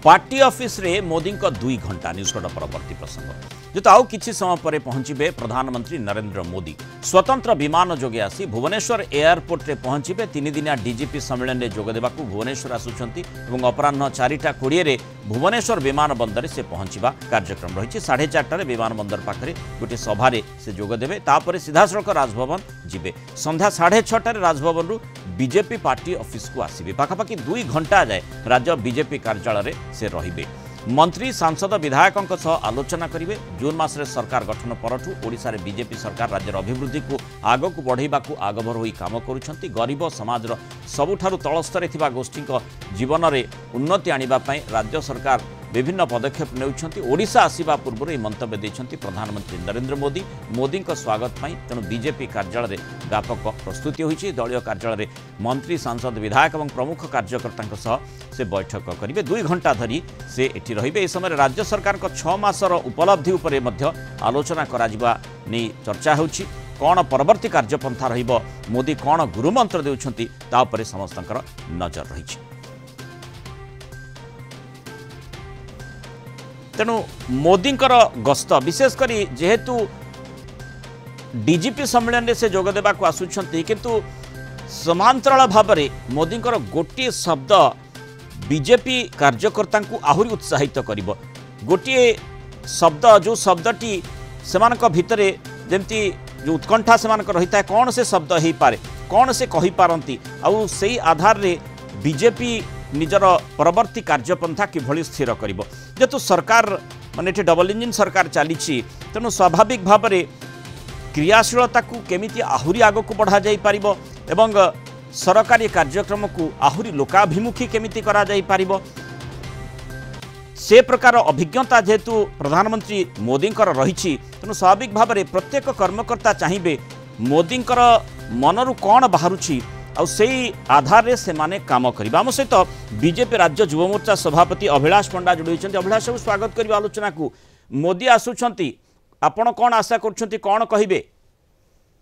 Party office रे मोदी को 2 घंटा न्यूज कट परवर्ती प्रसंग जो आउ किछि समय पर पहुंचे प्रधानमंत्री नरेंद्र मोदी स्वतंत्र विमान जोगे आसी भुवनेश्वर एयरपोर्ट रे पहुंचे 3 दिनिया डीजीपी सम्मेलन में जोगदेवा भुवनेश्वर आसुचंती अपराह 4:20 रे भुवनेश्वर विमान बंदर से पहुंचा कार्यक्रम रही 4:30 विमान बंदर पाखे गोटे सभारे से जोगदेवे तापर सीधासख राजभवन जिबे संध्या 6:30 राजभवन रु बीजेपी पार्टी ऑफिस को आसबे पाखापाखि 2 घंटा जाए राज्य बीजेपी कार्यालय से रहिबे मंत्री सांसद विधायकों सह आलोचना करेंगे जून मासरे सरकार गठन परठू ओडिशा रे बीजेपी सरकार राज्यर अभिवृद्धि को आग को बढ़ाइबा को आगभर होई काम करुछंती गरीब समाजर सबुठारु तलस्तरे थिबा गोष्ठी जीवन में उन्नति आनिबा पई राज्य सरकार विभिन्न पदक्षेप नेउछंती ओडिशा आसीबा पूर्व मंतव्य देछंती प्रधानमंत्री नरेंद्र मोदी मोदी को स्वागत पाई तेणु बीजेपी कार्यालय व्यापक प्रस्तुति होईछि दलीय कार्यालय मंत्री सांसद विधायक और प्रमुख कार्यकर्ता सह से बैठक करेंगे 2 घंटा धरी से एठी रहिबे। इस समय राज्य सरकार को 6 मासर उपलब्धि उपरे मध्य आलोचना कराजिबा नै चर्चा होछि कौन परवर्ती कार्यपंथा रहिबो मोदी कौन गुरुमंत्र देउछंती ता उपरे समस्तंकर नजर रहिछि। तेणु मोदी गस्त विशेषकर जेहेतु डीजीपी सम्मेलन से जोगदेवा को आसुछंती किंतु समांतराल भाव में मोदी गोटे शब्द बीजेपी कार्यकर्ता को आहुरी उत्साहित करिबो गोटे शब्द जो शब्दटी सेमानक भितरे जेमती जो उत्कंठा सेमानक रही था कौन से शब्द हो पारे कौन से कहि पारंती आउ सेही आधार रे बीजेपी निजर परवर्ती कार्यपंथा किभली स्थिर करिबो जेतु सरकार माने डबल इंजिन सरकार चली तेणु स्वाभाविक भाव में क्रियाशीलता को केमिति आहुरी आग को बढ़ा जाई पारिबो एवं सरकारी कार्यक्रम को आहुरी लोकाभिमुखी केमिति करा जाई पारिबो से प्रकार अभिज्ञता जेहेतु प्रधानमंत्री मोदी रही तेणु स्वाभाविक भाव में प्रत्येक कर्मकर्ता चाहिए मोदी मनरू कौन बाहरुछि आ सेही आधार रे से माने काम करिबा। आम सहित बीजेपी राज्य युव मोर्चा सभापति अभिलाष पंडा जोड़ी होइछन्ति। अभिलाष सब स्वागत करिबा आलोचना को मोदी आसुछन्ति आपण कौन आशा करछन्ति कौन कहिबे?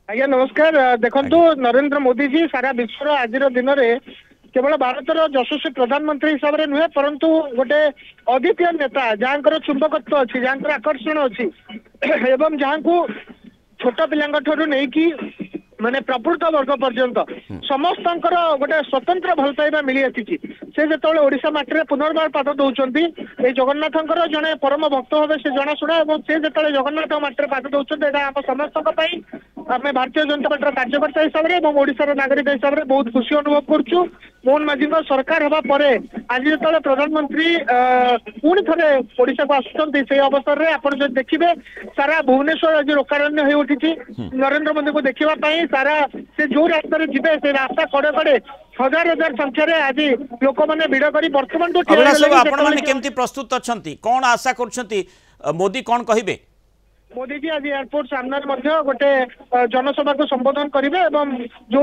आज्ञा नमस्कार। देखंतु नरेंद्र मोदी जी सारा विश्वर आज दिन में केवल भारतर यशस्वी प्रधानमंत्री हिसाब से नुहे परंतु गोटे अद्वितीय नेता जहाँ चुंबकत्व अच्छी जहाँ आकर्षण अच्छी एवं जहाँ को छोट पिला नहीं कि माने प्रकृत वर्ग पर्यंत समस्त गोटे स्वतंत्र भल पाइबा मिली आसी से जो ओडिशा माटी पुनर्बार पाद दौरान ये जगन्नाथ जड़े परम भक्त भाव से जनाशुना और से जो जगन्नाथ माटी पाद दौरान आम समस्त आम भारतीय जनता पार्टी कार्यकर्ता हिसाब से ओडिशार नागरिक हिसाब से बहुत खुशी अनुभव करुँ। मोहन माझी सरकार हवा पर आज जो प्रधानमंत्री पुणी थे ओडिशा को आसुच्च से अवसर में आप देखिए सारा भुवनेश्वर आज लोकारण्य हो उठी नरेंद्र मोदी को देखापी सारा से जो रास्ता जीवे से रास्ता कड़े कड़े हजार हजार संख्यार आज लोक मैंने भिड़ कर बर्तमान प्रस्तुत अच्छा कौन आशा कर मोदी कौन कहे? मोदी जी आज एयरपोर्ट सामने गोटे जनसभा को संबोधन करेंगे जो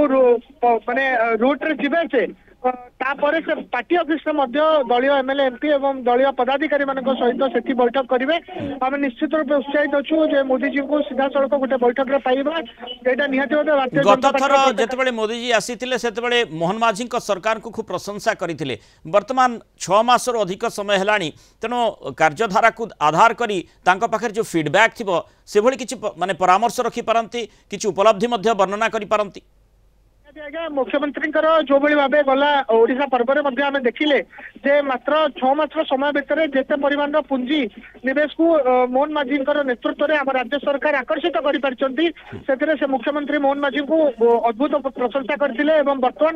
माने रूट रे जीवे से तापर से पार्टी ऑफिस दलीय एमएलए एमपी एवं दलीय पदाधिकारी मान सहित से बैठक करेंगे। आम निश्चित रूप उत्साहित अच्छु जे मोदी जी को सीधा सड़क गोटे बैठक में पाइबा एटा निहाती भारतीय गत थर जेतेबेले मोदी जी आसीथिले सेतेबेले मोहन माझी सरकार को खूब प्रशंसा करथिले वर्तमान 6 मासर अधिक समय हेलाणी तेणु कार्यधारा को आधार करी तांको पाखर जो फीडबैक थिबो से भली किछि माने परामर्श रखि पारंती किछि उपलब्धि मध्य वर्णना करि पारंती? आज्ञा मुख्यमंत्री जो भाव गला ओडिशा पर्व में देखिले जे मात्र 6 मास समय भितर जेते परिमाण पुंजी निवेश को मोहन माझी नेतृत्व में आम राज्य सरकार आकर्षित कर से मुख्यमंत्री मोहन माझी को अद्भुत प्रशंसा करते बर्तमान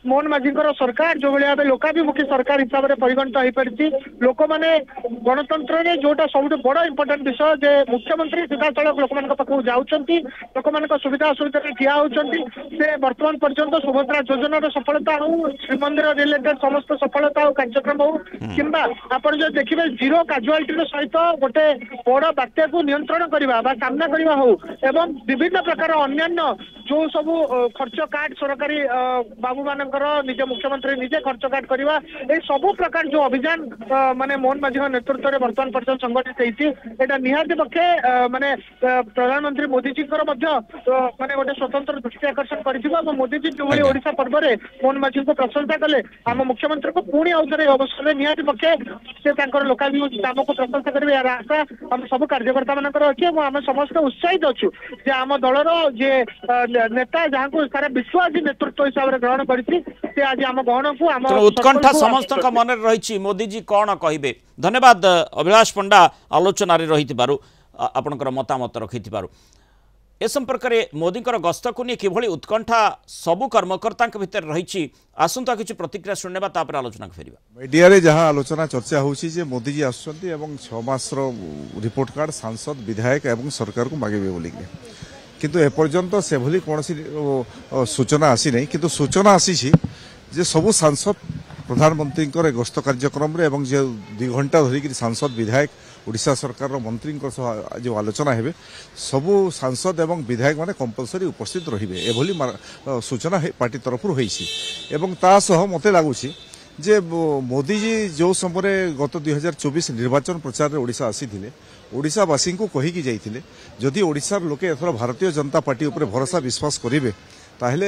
मोहन माझी सरकार जो भाव लोकाभिमुखी सरकार हिसाब से परिगणित हो पारी लोक मैंने गणतंत्र में जोटा सब बड़ इंपोर्टाट विषय जे मुख्यमंत्री सीधा सड़क लोक पाखक जाऊँगी लोक सुविधा असुविधा ठिया होती से वर्तमान पर्यंत सुभद्रा योजनार सफलता हो श्रीमंदिर रिलेटेड समस्त सफलता हो कार्यक्रम हो किंबा आप देखिए जीरो काजुआलिटी सहित गोटे बड़ बात्या को नियंत्रण करने सामना करने हो एवं विभिन्न प्रकार अन्य जो सब खर्च कार्ड सरकारी बाबू मानकर निजे मुख्यमंत्री निजे खर्च कार्ड करवा ये सब प्रकार जो अभियान माने मोहन माझी नेतृत्व में वर्तमान पर्यटन संगठित होता निहाती पक्षे माने प्रधानमंत्री मोदी जी माने गोटे स्वतंत्र दृष्टि आकर्षण कर आम मोदी जी जो ओडिशा पर्व में मोहन माझी को प्रशंसा कले आम मुख्यमंत्री को पुणी आउे अवसर में निहाती पक्षे से लोकाभिमुखी काम को प्रशंसा करेंगे यार आशा आम सब कार्यकर्ता मानकर अच्छे आम समस्त उत्साहित अच्छु जे आम दलर जे नेता जहाँ को सारा विश्व आज नेतृत्व हिसाब से ग्रहण कर आज आम गहन को आम उत्कंठा समस्त मन रही मोदी जी कौन कहे धन्यवाद अभिलाष पंडा आलोचन रही आपणकर मतामत रखि ए संपर्क में मोदी गस्त को नहीं किभली उत्कंठा सबु कर्मकर्ता भितर रही आसंता किसी प्रतिक्रिया शुणा तापर आलोचना फेरिबा मीडिया रे जहाँ आलोचना चर्चा होची जे मोदी जी आसुचंती एवं 6 मास रिपोर्ट कार्ड सांसद विधायक एवं सरकार को मागे बोली किंतु एपर्यंत से भली कौन सूचना आसी नहीं किंतु सूचना आसी जे सबु सांसद प्रधानमंत्री गस्त कार्यक्रम एवं जो 2 घंटा धरिक सांसद विधायक ओडिशा सरकार मंत्री जो आलोचना हेबे सबु सांसद एवं विधायक माने कंपलसरी उपस्थित रहिबे एभली सूचना पार्टी तरफ एवं ता सह मते लागुछि जे मोदी जी जो समय गत 2024 निर्वाचन प्रचार रे ओडिशा आसीथिले ओडिशावासी को कहिकी जाइथिले जदि ओडिशार लोके एथर भारतीय जनता पार्टी उपरे भरोसा विश्वास करिवे ताहले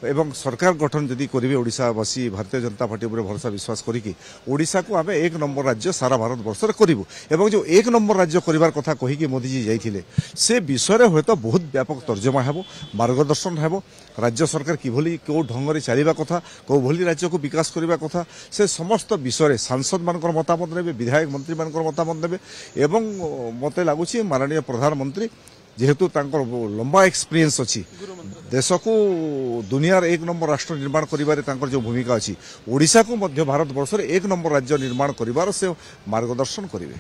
एवं सरकार गठन जदि करेंगे ओडिशावासी भारतीय जनता पार्टी उपर भरोसा विश्वास करिकी ओडिशा को आम 1 नंबर राज्य सारा भारत वर्ष में करूँ एवं जो 1 नंबर राज्य करार कथा कहीकि मोदी जी जाइए से विषय हूँ तो बहुत व्यापक तर्जमा है मार्गदर्शन है राज्य सरकार किभली कौ ढंग से चलवा कथा कौ भली राज्य को विकास करने कथा से समस्त विषय सांसद मान मतामत ने विधायक मंत्री मान मतामत ने एवं मत लगुच माननीय प्रधानमंत्री जेहेतु लंबा एक्सपीरियंस अच्छी देश को दुनिया 1 नंबर राष्ट्र निर्माण कर जो भूमिका अच्छी ओडिशा को मध्य भारत वर्ष 1 नंबर राज्य निर्माण कर से मार्गदर्शन करेंगे।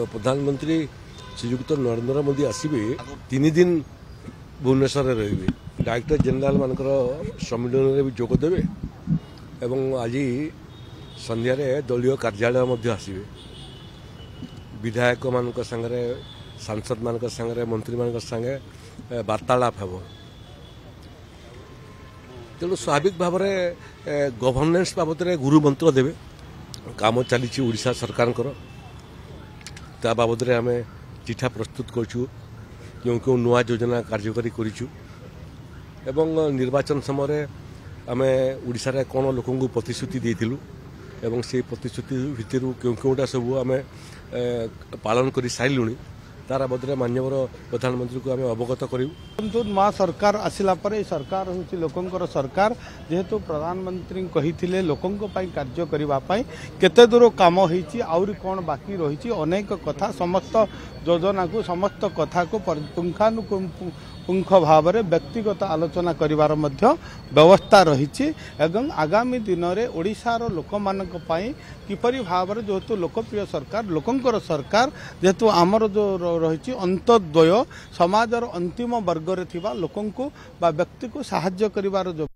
प्रधानमंत्री श्रीयुक्त नरेंद्र मोदी आसवे 3 दिन भुवनेश्वर रे डायरेक्टर जनरल मानकर सम्मेलन में भी जोगदेवे एवं आज संध्यार दलीय कार्यालय आसवे विधायक मान संगे सांसद मान संगे मंत्री मान संगे वार्तालाप हेब तेणु स्वाभाविक भाव में गवर्नेंस बाबद गुरु मंत्र देवे काम चली ओडिशा सरकार ता बाबद आम चिठा प्रस्तुत करूँ क्यों क्यों नुआ योजना कार्यकारी करूँ एवं निर्वाचन समय आम ओडिशा रे कौन लोक प्रतिश्रुति देलु एवं से प्रतिश्रुति भितर क्यों क्योंटा सब आम पालन कर सारूँ तार बदले माननीय प्रधानमंत्री को आम अवगत करूँ। नवा सरकार आसला सरकार हूँ लोकंकर सरकार जेहेतु प्रधानमंत्री कही लोकों कार्य करने केते दूर काम होती आउरी कौन बाकी रही अनेक कथा समस्त योजना को समस्त कथा को पुंखानुपुंख भाव में व्यक्तिगत आलोचना करिवार मध्य व्यवस्था रही एवं आगामी दिन में ओडिशार लोक मानक पई किपरि भाव में जेहेतु लोकप्रिय सरकार लोकंकर सरकार जेहेतु आमर जो रही अंतद्वय समाजर अंतिम वर्ग रे थिबा लोकं को बा व्यक्ति को साहाय्य करिवार जो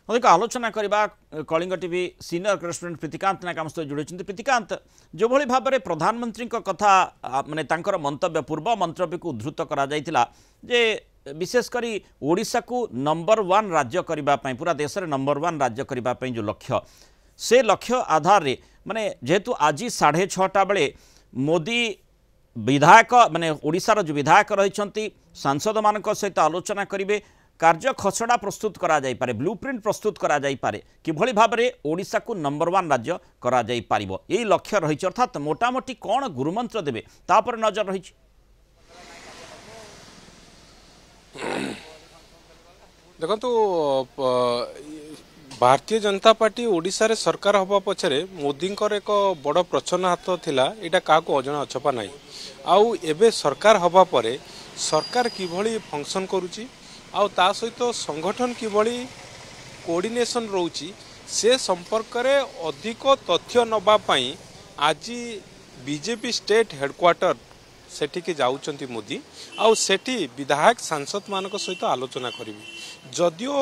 अधिक आलोचना करबा Kalinga TV senior correspondent Pritikant Nayak आम सहित जोड़ी प्रीतिकांत जो भली भाव में प्रधानमंत्री कथा माने तांकर मंतव्य पूर्व मंतव्य को उद्धृत करा जायतिला जे विशेषकर ओडिशा को नंबर 1 राज्य करने पूरा देश में नंबर 1 राज्य करने जो लक्ष्य से लक्ष्य आधार रे माने जेहेतु आज 6:30 बेले मोदी विधायक माने ओडिशार जो विधायक रही सांसद मान सहित आलोचना करेंगे कार्य खसड़ा प्रस्तुत करा जाई पारे ब्लूप्रिंट प्रस्तुत करा जाई पारे किभली भाव में ओडिशा को नंबर 1 राज्य करा जाई पारिबो यही लक्ष्य रही अर्थात मोटामोटी कौन गुरुमंत्र देवे तापर नजर रही। देखो भारतीय जनता पार्टी ओडिशा रे सरकार हवा पछरे मोदी एक बड़ प्रचन्न हाथ थिला एटा काको अजना अछपा नाही आउ एबे सरकार हवा परे सरकार किभली फंक्शन करूची आउ ता सहित संगठन किभली कोऑर्डिनेशन रहउची से संपर्क रे अधिक तथ्य नबा पई आज बीजेपी स्टेट हेडक्वार्टर सेठी के जाउचंती मोदी आउ सेठी विधायक सांसद मानक सहित आलोचना करिवे जदियो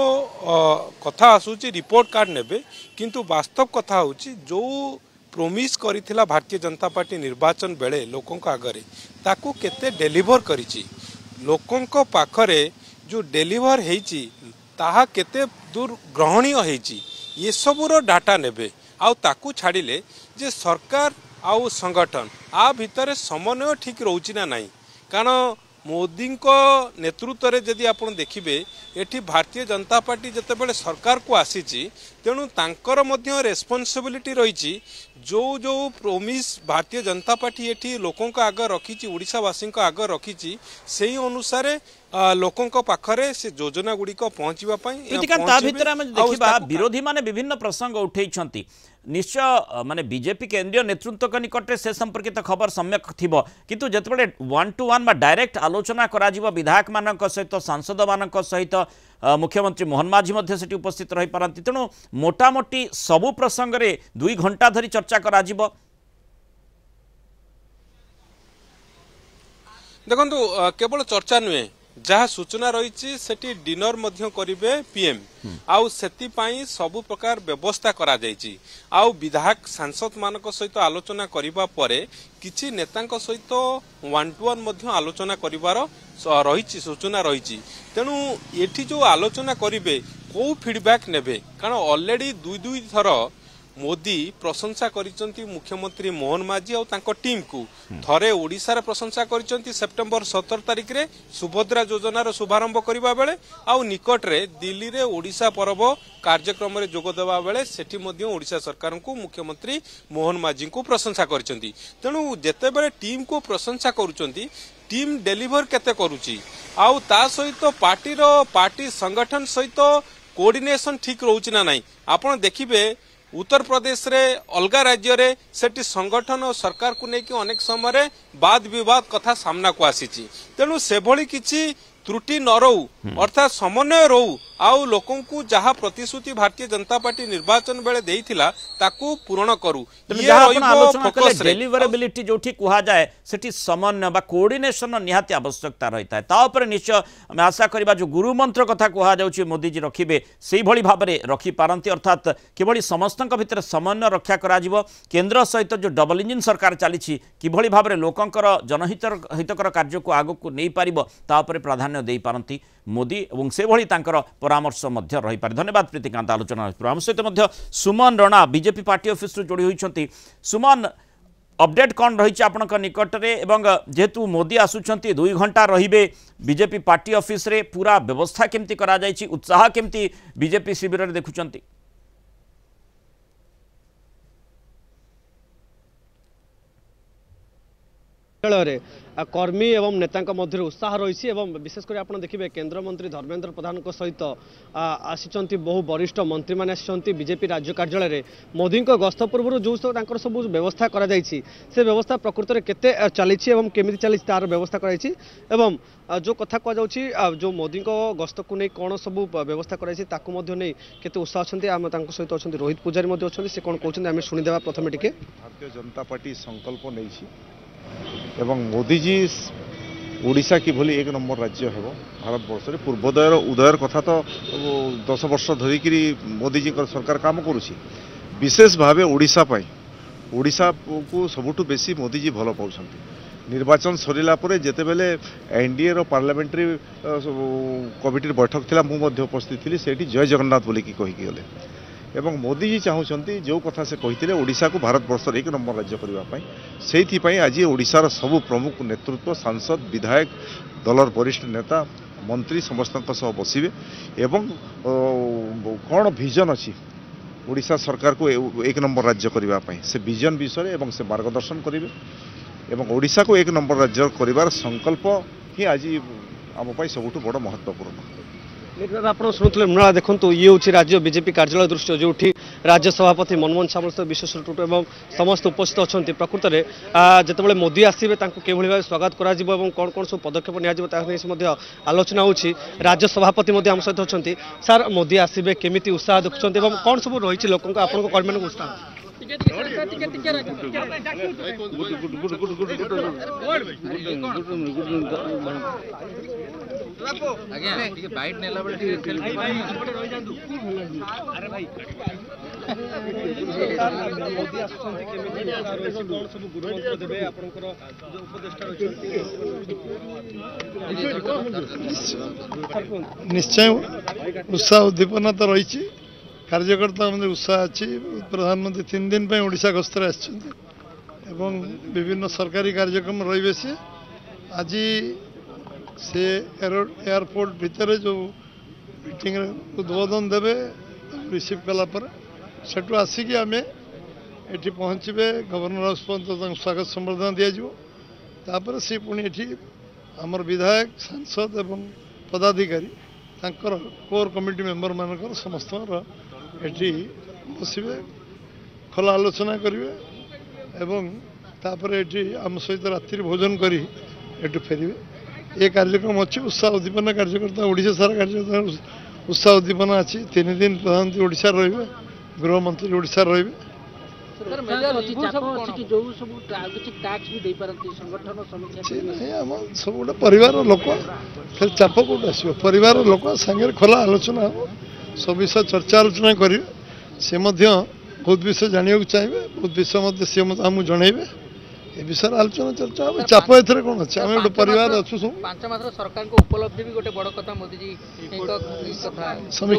कथा आसुची रिपोर्ट कार्ड नेबे किंतु वास्तव कथा होची जो प्रोमिस करिथिला भारतीय जनता पार्टी निर्वाचन बेले लोकों आगरे ताकू केते डेलीवर करिची लोकों पाखरे जो डेलीवर हेची ताहा केते दूर ग्रहणीय हेची ये सबुर डाटा नेबे आउ ताकू छाड़िले जे सरकार आउ संगठन आ भितर समन्वय ठीक रोची ना नहीं कारण मोदी नेतृत्व में जदि आप देखिए एठी भारतीय जनता पार्टी जितेबाला सरकार को आसी तेणु तांकर मध्य रेस्पॉन्सिबिलिटी रही जो जो प्रोमिस भारतीय जनता पार्टी एठी लोकों आगे रखी ओडिशावासी आगे रखी से अनुसार लोकों पाखरे से योजना गुड़िक पहुंचा विरोधी माने विभिन्न प्रसंग उठे निश्चय माने बीजेपी केंद्रीय नेतृत्व निकट से संपर्कित खबर सम्यक थिबो किंतु जेतबेले 1-to-1 बा डायरेक्ट आलोचना कराजिबो विधायक मानक सहित सांसद मानक सहित मुख्यमंत्री मोहन माझी मध्य सेठी उपस्थित रही पारंती तेणु मोटामोटी सबु प्रसंग रे 2 घंटा धरी चर्चा कराजिबो। देखंतु केवल चर्चा नुहे जहाँ सूचना रही सेठी डिनर मध्य करिवे पीएम आउ सेति पाई सबु प्रकार व्यवस्था करा जायछि आउ विधायक सांसद मानक सहित आलोचना करिबा परे किछि नेतांक सहित 1-to-1 मध्य आलोचना करिवार रही सूचना रही तेणु एठी जो आलोचना करिवे को फीडबैक नेबे कारण ऑलरेडी 2 थर मोदी प्रशंसा करिसंती मुख्यमंत्री मोहन माझी और तांको टीम को थरे ओडिशा रे प्रशंसा करिसंती सेप्टेम्बर 17 तारिख रे सुभद्रा योजना रो शुभारंभ करिबा बेले आउ निकट रे दिल्ली रे ओडिशा पर्व कार्यक्रम रे जोग देबा बेले सेठी मध्य ओडिशा सरकार को मुख्यमंत्री मोहन माझी को प्रशंसा करिसंती तेणु जेते बेले टीम को प्रशंसा करूचंती टीम डेलीवर केते करूची आउ ता सहित पार्टी संगठन सहित कोऑर्डिनेशन ठीक रहउची ना नाही आपण देखिबे उत्तर प्रदेश रे अलगा राज्य रे सेठी संगठन और सरकार को लेकिन अनेक समय वाद विवाद कथा सामना को आसी तेणु से भली किछि त्रुटि न रहू अर्थात समन्वय रहू आउ लोकों को जहाँ प्रतिश्रुति भारतीय जनता पार्टी निर्वाचन बेले देइथिला ताकू पूर्ण करू डेलीवरेबिलिटी जोठी कुहा जाए सेठी समन्वय बा कोऑर्डिनेशन निहाती आवश्यकता रही है ता ऊपर निश्चय आम आशा करबा जो गुरु मंत्र कथा कुहा जाउची मोदी जी रखिबे सेही भली भाबरे रखि पारंती अर्थात किभली समस्तक भितर समन्वय रक्षा करा जिवो केंद्र सहित जो डबल इंजिन सरकार चली किभली भाबरे लोकंकर जनहितकर कार्य को आगो को नहीं पारिबो ता ऊपर प्राधान्य देई पारंती मोदी और से भली तांकर परामर्श मध्य रही पारे। धन्यवाद प्रीतिकांत आलोचना आम सहित सुमन रणा बीजेपी पार्टी ऑफिस जोड़ी होती सुमन अपडेट कौन रही आपंक निकट में एवं जेहेतु मोदी आसुंच 2 घंटा रे बीजेपी पार्टी ऑफिस रे पूरा व्यवस्था केमती करा जायछि उत्साह केमती बीजेपी शिविर में देखुंट कर्मी एवं नेता मध्य उत्साह रही विशेषकर आप देखिए केंद्र मंत्री धर्मेंद्र प्रधान सहित आसी बहु वरिष्ठ मंत्री मैंने आसी बीजेपी राज्य कार्यालय मोदी गस्त पूर्व जो सब व्यवस्था कर से व्यवस्था प्रकृत में केते चली केमी चली तार व्यवस्था कर जो कथा कह जो मोदी गस्त को नहीं कौन सब व्यवस्था कराई केते उत्साह अच्छा आम सहित अच्छा रोहित पूजारी अच्छा से कौन कहते हैं शुणीदे प्रथम टे भारतीय जनता पार्टी संकल्प नहीं एवं मोदी जी ओडिशा किभली 1 नंबर राज्य है भारत वर्ष में पूर्वोदयर उदयर कथा तो 10 वर्ष धरिक मोदी जी सरकार काम करुच्ची विशेष भाव ओडिशा को सबुठु बेसी मोदी जी भल पाँच निर्वाचन सरीला जिते बेले एनडीए रो पार्लियामेंट्री कमिटी बैठक थी मुझे उपस्थित थी से जय जगन्नाथ बोली कहीकि गले एवं मोदी जी चाहते जो कथा से कही ओडिशा को भारत वर्ष 1 नंबर राज्य करने आज ओडिशार सबु प्रमुख नेतृत्व सांसद विधायक दलर वरिष्ठ नेता मंत्री समस्त बसवे एवं कौन विजन अच्छी ओडिशा सरकार को 1 नंबर राज्य करने से विजन विषय एवं से मार्गदर्शन करेंगे एवं ओडिशा को 1 नंबर राज्य कर संकल्प ही आज आम सबुठ बड़ महत्वपूर्ण। आप शुणुले मृणाल देखो ये हूँ राज्य बीजेपी कार्यालय दृश्य जो राज्य सभापति मनमोहन सामल विशेष टुटू और समस्त उपस्थित अच्छा प्रकृत में जिते मोदी आसवे भाव स्वागत करा कौन कौन सब पदक्षेप नि आलोचना हो राज्य सभापति आम सहित अच्छा सार मोदी आसवे केमी उत्साह देखुं कौन सब रही लोक कर्मी उत्साह निश्चय उत्साह उद्दीपना तो रही कार्यकर्ता उत्साह अच्छी प्रधानमंत्री 3 दिन पर ओडिशा गस्तर आसं विभिन्न सरकारी कार्यक्रम रही से आज से एयरपोर्ट भितर जो मीटिंग उद्बोधन देवे रिसीव कलापर सेठू आसिक आम ये पहुँचे गवर्नर हाउस पर्यटन स्वागत संबर्धना दिजापर सी पुणी ये आमर विधायक सांसद एवं पदाधिकारी तांकर कोर कमिटी मेंबर मानकर समस्त ये बसवे खोला आलोचना करेंगे एवं तापर ये आम सहित रात्रि भोजन करी एटू फेरवे ये कार्यक्रम अच्छी उत्साह उद्दीपना कार्यकर्ता ओडिशा सारा कार्यकर्ता उत्साह उद्दीपना अच्छी 3 दिन प्रधानमंत्री ओडिशा रहिबे गृहमंत्री ओडिशा रहिबे सब गोटे परिवार लोक फिर चाप कौट आस परिवार लोक सागर खोला आलोचना हम सब विषय चर्चा आलोचना करेंगे सी बहुत विषय जाना चाहिए बहुत विषय सी आमको जनइबे ए विषय आलोचना चर्चा हम चाप एथरे कौन अच्छे आम गोटे परिवार अच्छु सब 5 मास सरकार को उपलब्धि भी गोटे बड़ कथा मोदी जी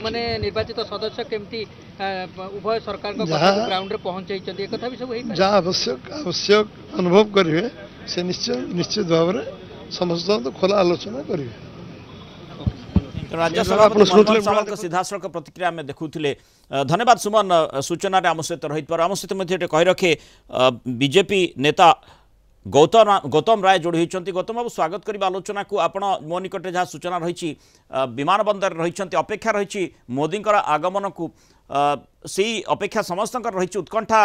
माने निर्वाचित सदस्य केमती उभय सरकार को ग्राउंड रे पहुंचाई ए कथा भी सब जहाँ आवश्यक अनुभव करेंगे से निश्चित भाव में समस्त खोला आलोचना करेंगे राज्यसभा सीधासख प्रतिक्रिया आम देखुले धन्यवाद सुमन सूचना आम सहित रही आम सहित कही रखे बीजेपी नेता गौतम राय जोड़ी होती गौतम बाबू स्वागत करवा आलोचना को आपण मो निकट जहाँ सूचना रही विमान बंदर रही अपेक्षा रही मोदी आगमन को से अपेक्षा समस्त रही उत्कंठा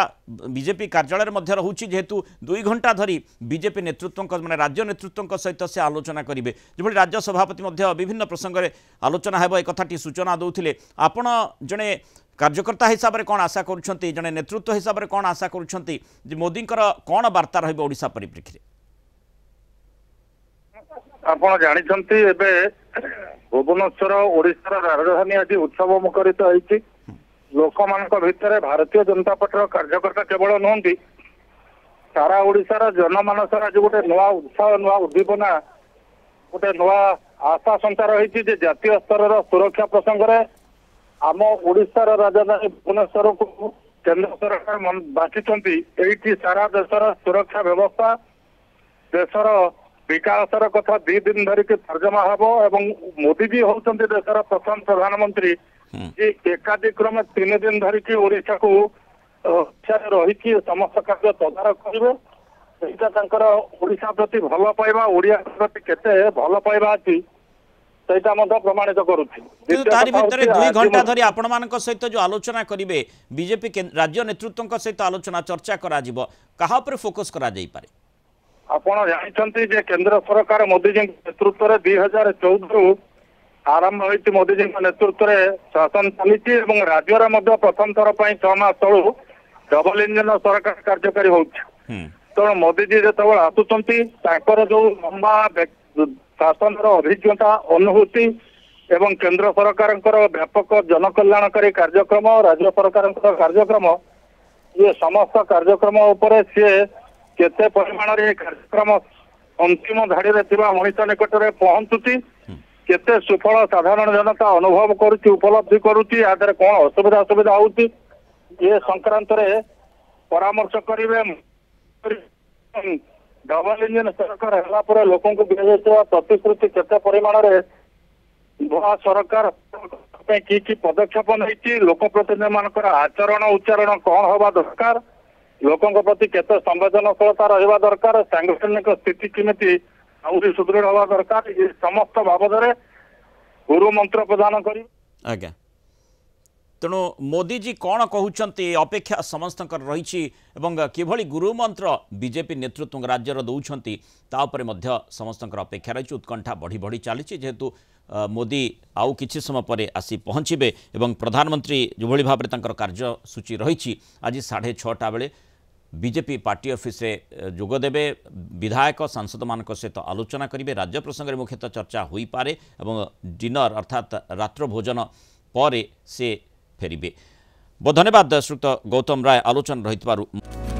बीजेपी कार्यालय मध्य रोचे जेहेतु 2 घंटा धरी बीजेपी नेतृत्व माने राज्य नेतृत्व सहित से आलोचना करेंगे जो राज्य सभापति विभिन्न प्रसंग में आलोचना है एक कथाटी सूचना दौले आपण जड़े कार्यकर्ता हिसाब से कौन आशा करुँच जड़े नेतृत्व हिसाब से कौन आशा करुँच मोदी कौन वार्ता रहा परिप्रेक्षी आपण जानते भुवनेश्वर ओडिशार राजधानी आज उत्सव मुखरित होती लोक मान भितर भारतीय जनता पार्टी कार्यकर्ता केवल नुहति सारा ओडिशार जनमानस आज गोटे नुआ उत्साह नुआ उद्दीपना गोटे नुआ आशा संचार रही जातीय स्तर सुरक्षा प्रसंग में आम ओडिशार राजधानी भुवनेश्वर को केंद्र सरकार बांटी सारा देशर सुरक्षा व्यवस्था देशर विकासर कथा 2 दिन धरिक तर्जमा हम मोदी जी होती देशर प्रथम प्रधानमंत्री जे एकादिक्रम 3 दिन धरिकी ओडिशा को रही समस्त कार्य तदारख करेंगे ओडिशा प्रति भल पाइबा ओडिया प्रति केते भल पाइबा अच्छी प्रमाणित करुच्ची 2 घंटा धरी आपण मान सहित जो आलोचना करेंगे बीजेपी राज्य नेतृत्व सहित आलोचना चर्चा करा फोकस करा आपण जानते केंद्र सरकार मोदी जी नेतृत्व में 2014 आरंभ होती मोदी जी नेतृत्व में शासन चली राज्य में प्रथम थर 6 मास तलू डबल इंजन सरकार कार्यकारी हो तेणु मोदी जी जो आसुंच जो लंबा शासन अभिज्ञता अनुभूति एवं केंद्र सरकार व्यापक जनकल्याणकारी कार्यक्रम राज्य सरकार कार्यक्रम ये समस्त कार्यक्रम उपर सी केते परिमाण कार्यक्रम अंतिम धाड़ी मनीष निकट में पहुंचुची केते सुफल साधारण जनता अनुभव करुच्ची उपलब्धि करुच्ची आदर कौन असुविधा असुविधा होती ये संक्रांत रे परामर्श करेंगे डबल इंजन सरकार है लोक प्रतिश्रुति केते परिमाण नुआ सरकार कि पदक्षेप नहीं लोक प्रतिनिधि मान आचरण उच्चारण कौन हवा दरकार लोकों प्रति केते संवेदनशीलता रहा दरकार सांगठनिक स्थिति केमी आउरी सुदृढ़ हवा दरकार ये समस्त बाबद गुरु मंत्र प्रदान कर आज्ञा तेणु मोदी जी कौन कहते अपेक्षा समस्त रही किभली गुरु मंत्र बीजेपी नेतृत्व राज्यर दौरान समस्त अपेक्षा रही उत्कंठा बढ़ी बढ़ी चली जेहेतु मोदी आउ किछि समय पर आसी पहुँचे और प्रधानमंत्री जो भाव में कार्यसूची रही आज 6:30 बेले बीजेपी पार्टी ऑफिस रे जोगदेवे विधायक सांसद मान सहित आलोचना करेंगे राज्य प्रसंग में मुख्यतः चर्चा हो पारे और डिनर अर्थात रात्र भोजन पर से फेरिबे। बहुत धन्यवाद श्रीयुक्त गौतम राय आलोचना रही।